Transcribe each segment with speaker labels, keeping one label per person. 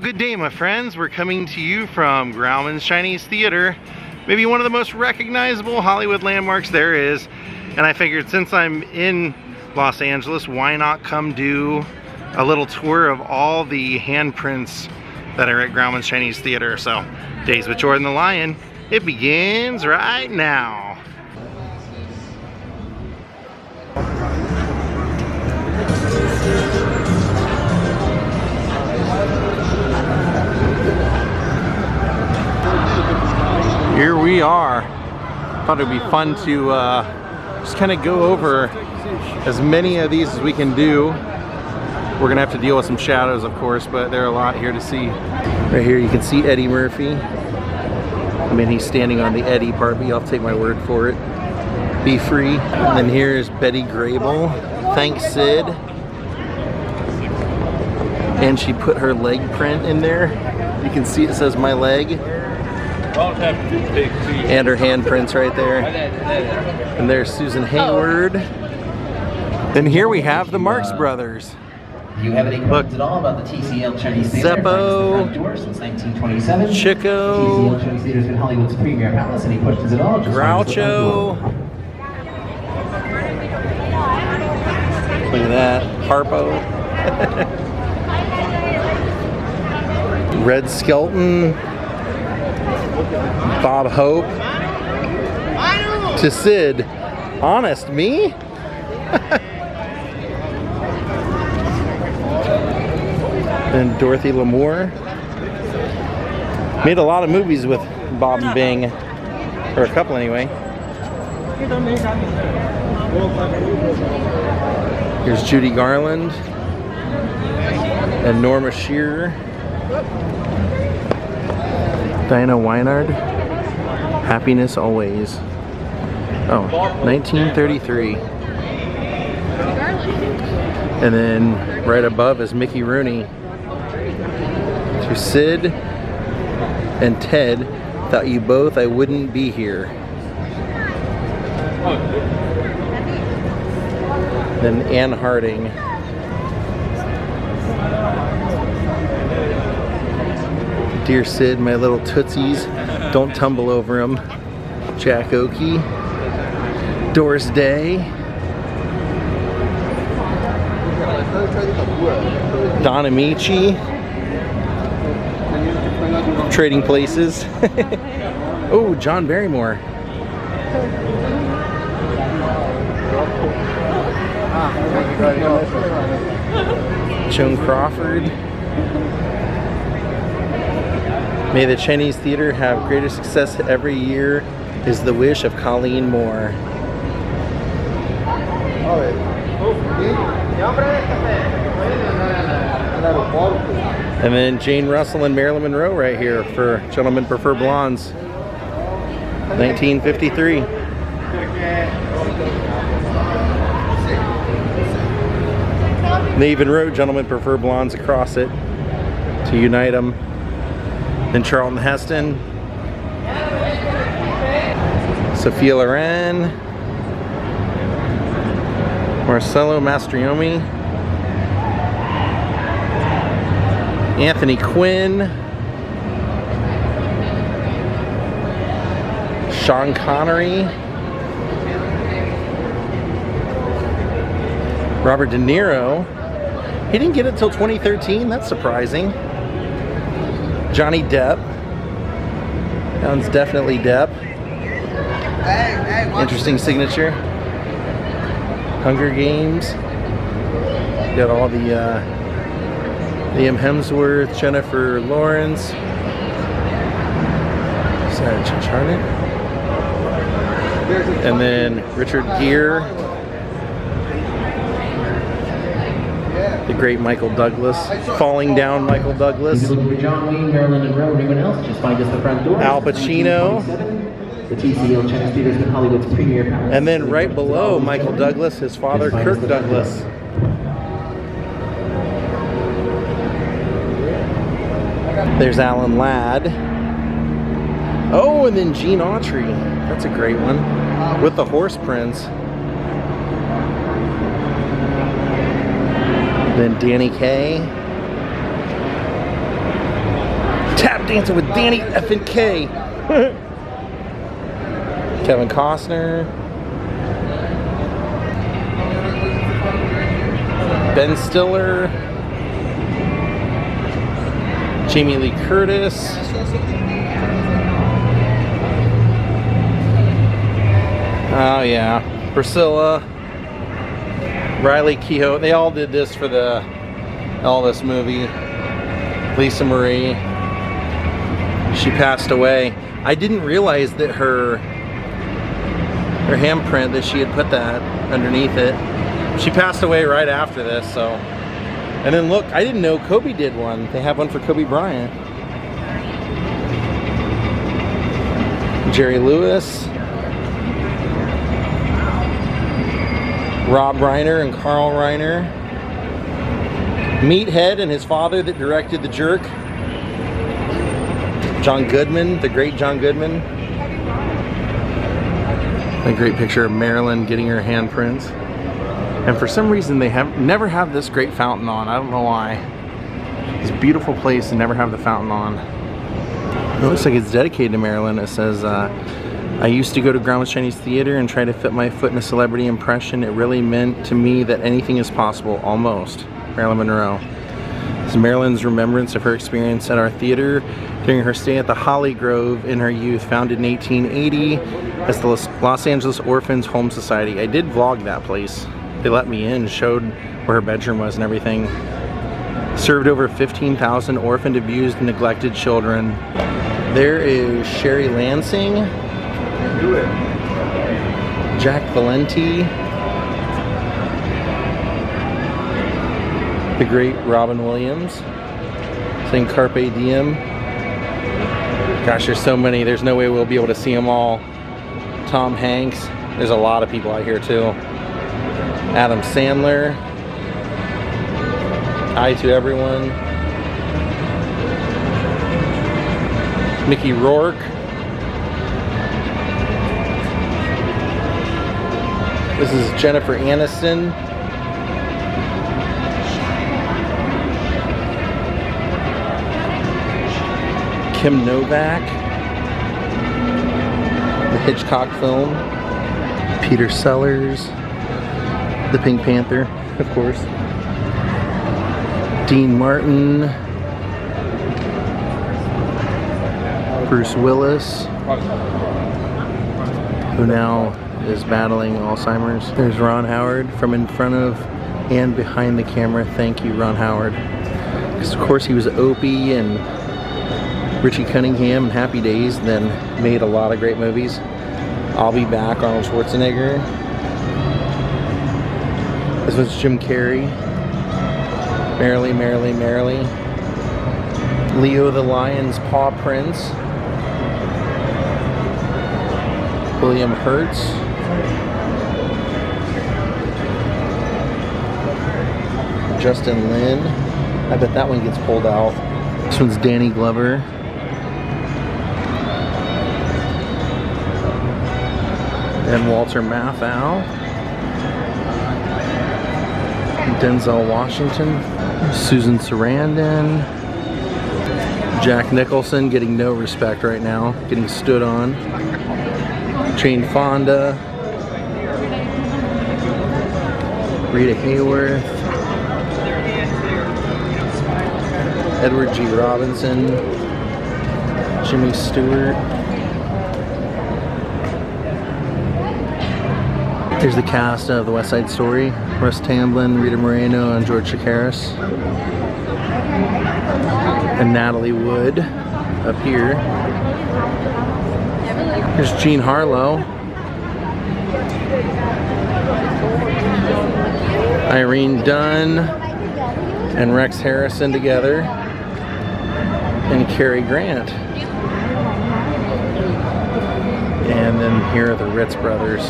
Speaker 1: Good day, my friends. We're coming to you from GRAUMAN'S Chinese Theater, maybe one of the most recognizable Hollywood landmarks there is. And I figured since I'm in Los Angeles, why not come do a little tour of all the handprints that are at GRAUMAN'S Chinese Theater. So, Daze with Jordan the Lion, it begins right now. Here we are. Thought it'd be fun to just kind of go over as many of these as we can do. We're gonna have to deal with some shadows, of course, but there are a lot here to see. Right here you can see Eddie Murphy. I mean, he's standing on the Eddie part, but you'll have to take my word for it. Be free. And then here's Betty Grable. Thanks, Sid. And she put her leg print in there. You can see it says my leg. And her handprints right there. And there's Susan Hayward. Then here we have the Marx Brothers.
Speaker 2: Do you have any questions at all about the TCL Chinese Theater?
Speaker 1: Zeppo,
Speaker 2: Since 1927.
Speaker 1: Chico,
Speaker 2: TCL Chinese Theater has been Hollywood's premier palace. Any questions at all?
Speaker 1: Groucho. Look at that, Harpo. Red Skelton. Bob Hope. To Sid. Honest, me? And Dorothy Lamour. Made a lot of movies with Bob and Bing. Or a couple anyway. Here's Judy Garland. And Norma Shearer. Diana Weinard. Happiness Always. Oh, 1933. And then right above is Mickey Rooney. To Sid and Ted, thought you both I wouldn't be here. Then Anne Harding. Dear Sid, my little tootsies, don't tumble over them. Jack Oakey. Doris Day. Don Amici. Trading Places. Oh, John Barrymore. Joan Crawford. May the Chinese Theater have greater success every year is the wish of Colleen Moore. And then Jane Russell and Marilyn Monroe right here for Gentlemen Prefer Blondes. 1953. They even wrote Gentlemen Prefer Blondes across it to unite them. Then Charlton Heston, Sophia Loren, Marcello Mastroianni, Anthony Quinn, Sean Connery, Robert De Niro. He didn't get it till 2013. That's surprising. Johnny Depp. That one's definitely Depp. Interesting signature. Hunger Games. Got all the Liam Hemsworth, Jennifer Lawrence. Sarah Charnet. And then Richard Gere. The great Michael Douglas. Falling Down Michael Douglas. Al Pacino.
Speaker 2: The TCL Chinese Theater has been Hollywood's premier palace.
Speaker 1: And then right below Michael Douglas, his father Kirk Douglas. There's Alan Ladd. Oh, and then Gene Autry. That's a great one. With the horse prints. Then Danny Kaye. Dancing with Danny effing K. Kevin Costner. Ben Stiller. Jamie Lee Curtis. Oh yeah, Priscilla, Riley Keough. They all did this for the Elvis movie. Lisa Marie. She passed away. I didn't realize that her handprint, that she had put that underneath it. She passed away right after this, so. And then look, I didn't know Kobe did one. They have one for Kobe Bryant. Jerry Lewis. Rob Reiner and Carl Reiner. Meathead and his father that directed The Jerk. John Goodman, the great John Goodman. A great picture of Marilyn getting her handprints. And for some reason they never have this great fountain on. I don't know why. This beautiful place and never have the fountain on. It looks like it's dedicated to Marilyn. It says, I used to go to Grauman's Chinese Theater and try to fit my foot in a celebrity impression. It really meant to me that anything is possible, almost. Marilyn Monroe. This is Marilyn's remembrance of her experience at our theater during her stay at the Holly Grove in her youth, founded in 1880 as the Los Angeles Orphans Home Society. I did vlog that place. They let me in, showed where her bedroom was and everything. Served over 15,000 orphaned, abused, and neglected children. There is Sherry Lansing. Jack Valenti, the great Robin Williams, saying Carpe Diem. Gosh, there's so many, there's no way we'll be able to see them all. Tom Hanks, there's a lot of people out here too. Adam Sandler, Hi to Everyone. Mickey Rourke. This is Jennifer Aniston. Kim Novak. The Hitchcock film. Peter Sellers. The Pink Panther, of course. Dean Martin. Bruce Willis, who now is battling Alzheimer's. There's Ron Howard from in front of and behind the camera. Thank you, Ron Howard. Because of course he was Opie and Richie Cunningham and Happy Days, then made a lot of great movies. I'll Be Back, Arnold Schwarzenegger. This was Jim Carrey. Merrily, Merrily, Merrily. Leo the Lion's Paw Prints. William Hurts. Justin Lin. I bet that one gets pulled out. This one's Danny Glover. And Walter Matthau. Denzel Washington. Susan Sarandon. Jack Nicholson getting no respect right now. Getting stood on. Jane Fonda. Rita Hayworth. Edward G. Robinson. Jimmy Stewart. Here's the cast of The West Side Story. Russ Tamblyn, Rita Moreno, and George Chakiris. And Natalie Wood up here. Here's Jean Harlow. Irene Dunn and Rex Harrison together. And Cary Grant. And then here are the Ritz brothers.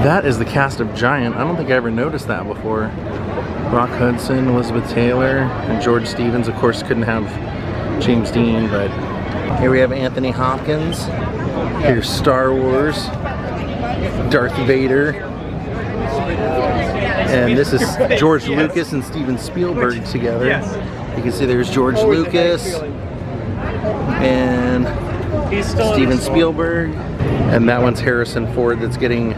Speaker 1: That is the cast of Giant. I don't think I ever noticed that before. Rock Hudson, Elizabeth Taylor, and George Stevens. Of course, couldn't have James Dean, but here we have Anthony Hopkins. Here's Star Wars, Darth Vader, And this is George Lucas and Steven Spielberg together. You can see there's George Lucas and Steven Spielberg. And that one's Harrison Ford that's getting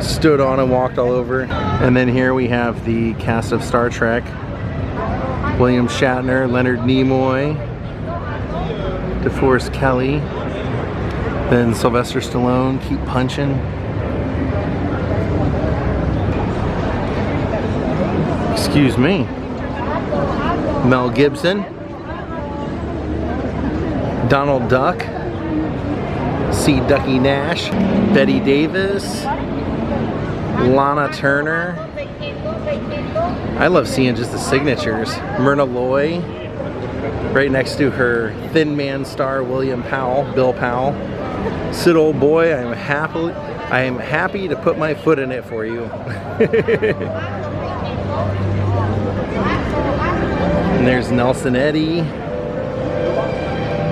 Speaker 1: stood on and walked all over. And then here we have the cast of Star Trek. William Shatner, Leonard Nimoy, DeForest Kelley, then Sylvester Stallone, keep punching. Excuse me. Mel Gibson, Donald Duck, C. Ducky Nash, Betty Davis, Lana Turner. I love seeing just the signatures. Myrna Loy, right next to her Thin Man star William Powell, Bill Powell. Sid Old Boy, I am happy to put my foot in it for you. And there's Nelson Eddy,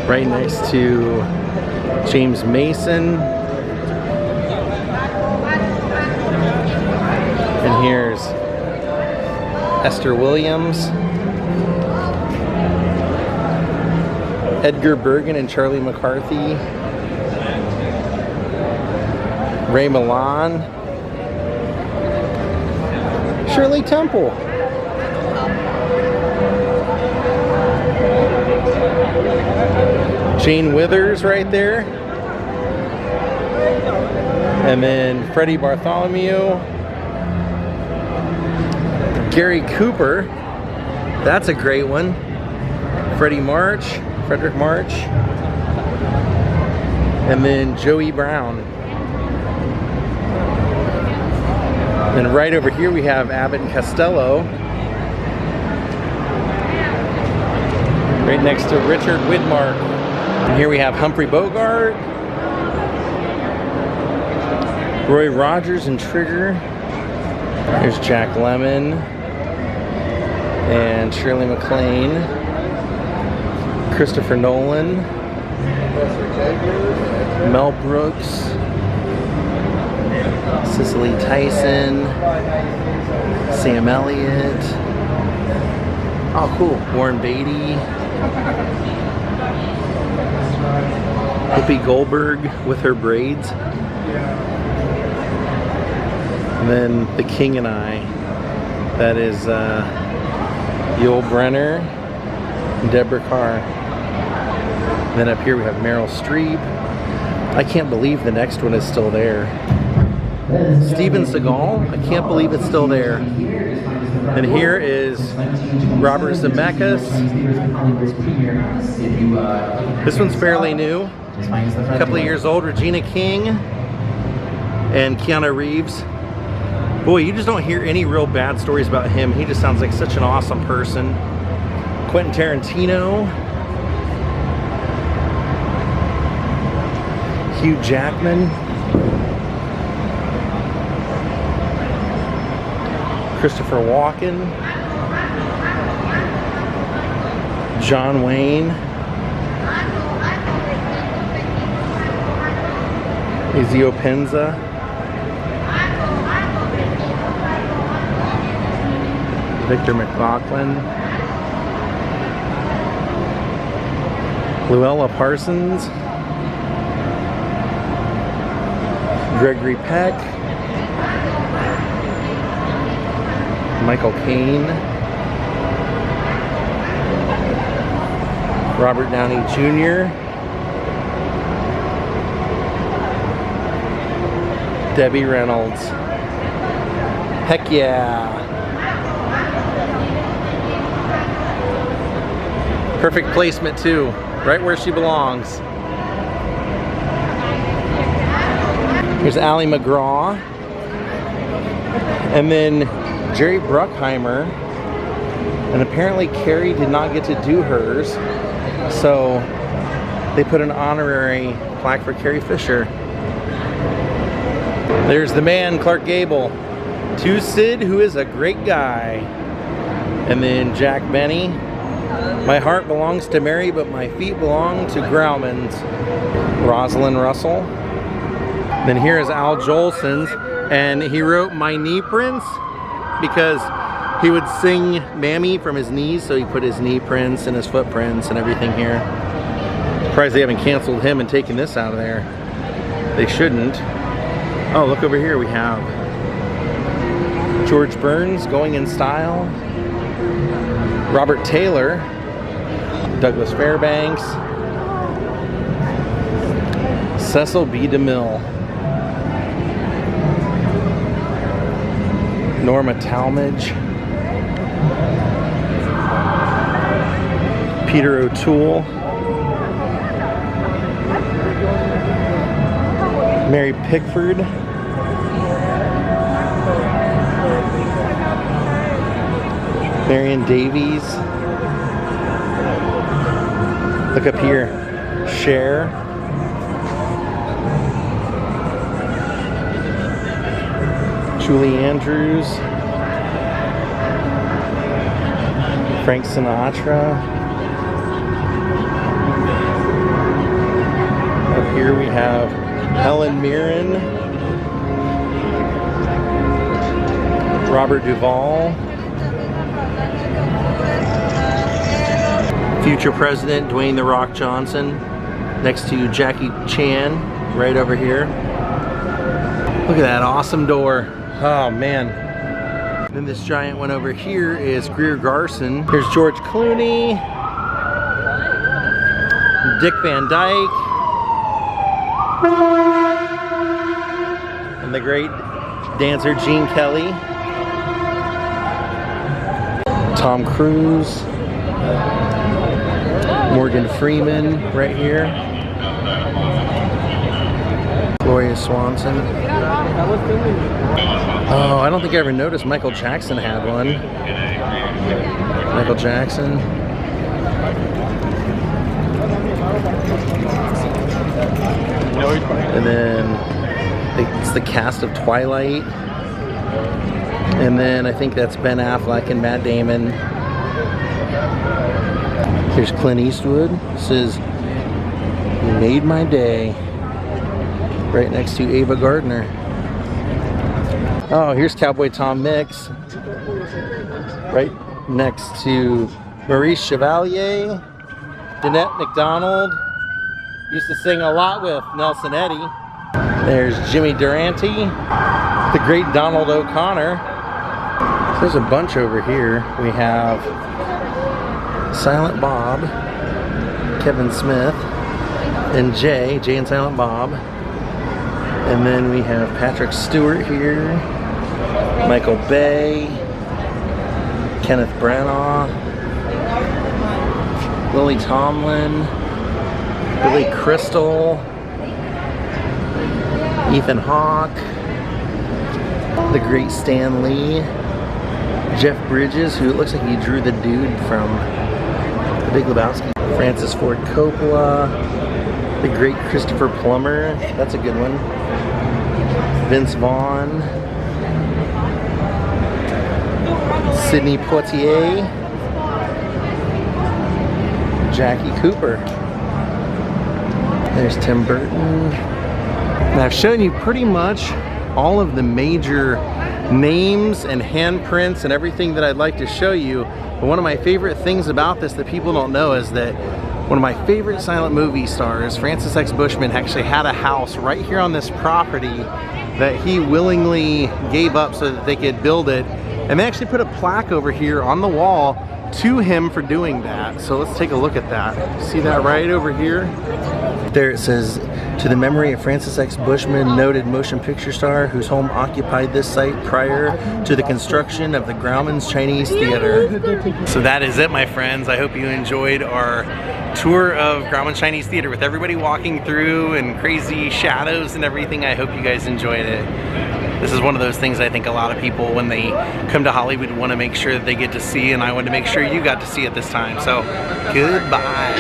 Speaker 1: right next to James Mason. And here's Esther Williams, Edgar Bergen and Charlie McCarthy, Ray Milland, Shirley Temple, Jane Withers right there, and then Freddie Bartholomew, Gary Cooper, that's a great one, Frederick March, and then Joey Brown. And right over here we have Abbott and Costello, right next to Richard Widmark. And here we have Humphrey Bogart, Roy Rogers and Trigger. There's Jack Lemmon and Shirley MacLaine, Christopher Nolan, Mel Brooks, Cicely Tyson, Sam Elliott. Oh, cool. Warren Beatty, Whoopi Goldberg with her braids. And then The King and I. That is Yul Brynner and Deborah Carr. And then up here we have Meryl Streep. I can't believe the next one is still there. Steven Seagal, I can't believe it's still there. And here is Robert Zemeckis. This one's fairly new, a couple of years old. Regina King and Keanu Reeves. Boy, you just don't hear any real bad stories about him. He just sounds like such an awesome person. Quentin Tarantino. Hugh Jackman. Christopher Walken, John Wayne, Ezio Penza, Victor McLaughlin, Luella Parsons, Gregory Peck, Michael Caine, Robert Downey Jr., Debbie Reynolds. Heck yeah! Perfect placement too, right where she belongs. Here's Ally McGraw, and then Jerry Bruckheimer, and apparently Carrie did not get to do hers, so they put an honorary plaque for Carrie Fisher. There's the man, Clark Gable, to Sid, who is a great guy, and then Jack Benny. My heart belongs to Mary, but my feet belong to Grauman'S. Rosalind Russell. Then here is Al Jolson's, and he wrote "My Knee Prints" because he would sing Mammy from his knees, so he put his knee prints and his footprints and everything here. Surprised they haven't canceled him and taken this out of there. They shouldn't. Oh, look over here, we have George Burns, Going in Style, Robert Taylor, Douglas Fairbanks, Cecil B. DeMille, Norma Talmadge, Peter O'Toole, Mary Pickford, Marion Davies. Look up here, Cher, Julie Andrews, Frank Sinatra. Up here we have Helen Mirren, Robert Duvall, future President Dwayne "The Rock" Johnson, next to Jackie Chan, right over here. Look at that awesome door. Oh man. Then this giant one over here is Greer Garson. Here's George Clooney, Dick Van Dyke, and the great dancer Gene Kelly, Tom Cruise, Morgan Freeman right here, Gloria Swanson. Oh, I don't think I ever noticed Michael Jackson had one. Michael Jackson. And then it's the cast of Twilight. And then I think that's Ben Affleck and Matt Damon. Here's Clint Eastwood. This is "You Made My Day," right next to Ava Gardner. Oh, here's Cowboy Tom Mix, right next to Maurice Chevalier. Danette McDonald, used to sing a lot with Nelson Eddy. There's Jimmy Durante, the great Donald O'Connor. So there's a bunch over here. We have Silent Bob, Kevin Smith, and Jay and Silent Bob. And then we have Patrick Stewart here, Michael Bay, Kenneth Branagh, Lily Tomlin, Billy Crystal, Ethan Hawke, the great Stan Lee, Jeff Bridges, who it looks like he drew the dude from The Big Lebowski, Francis Ford Coppola, the great Christopher Plummer, that's a good one, Vince Vaughn, Sidney Poitier, Jackie Cooper. There's Tim Burton. Now I've shown you pretty much all of the major names and handprints and everything that I'd like to show you. But one of my favorite things about this that people don't know is that one of my favorite silent movie stars, Francis X. Bushman, actually had a house right here on this property that he willingly gave up so that they could build it. And they actually put a plaque over here on the wall to him for doing that. So let's take a look at that. See that right over here? There it says, "To the memory of Francis X. Bushman, noted motion picture star whose home occupied this site prior to the construction of the Grauman's Chinese Theater." So that is it, my friends. I hope you enjoyed our tour of Grauman's Chinese Theater with everybody walking through and crazy shadows and everything. I hope you guys enjoyed it. This is one of those things I think a lot of people, when they come to Hollywood, want to make sure that they get to see, and I want to make sure you got to see it this time. So, goodbye.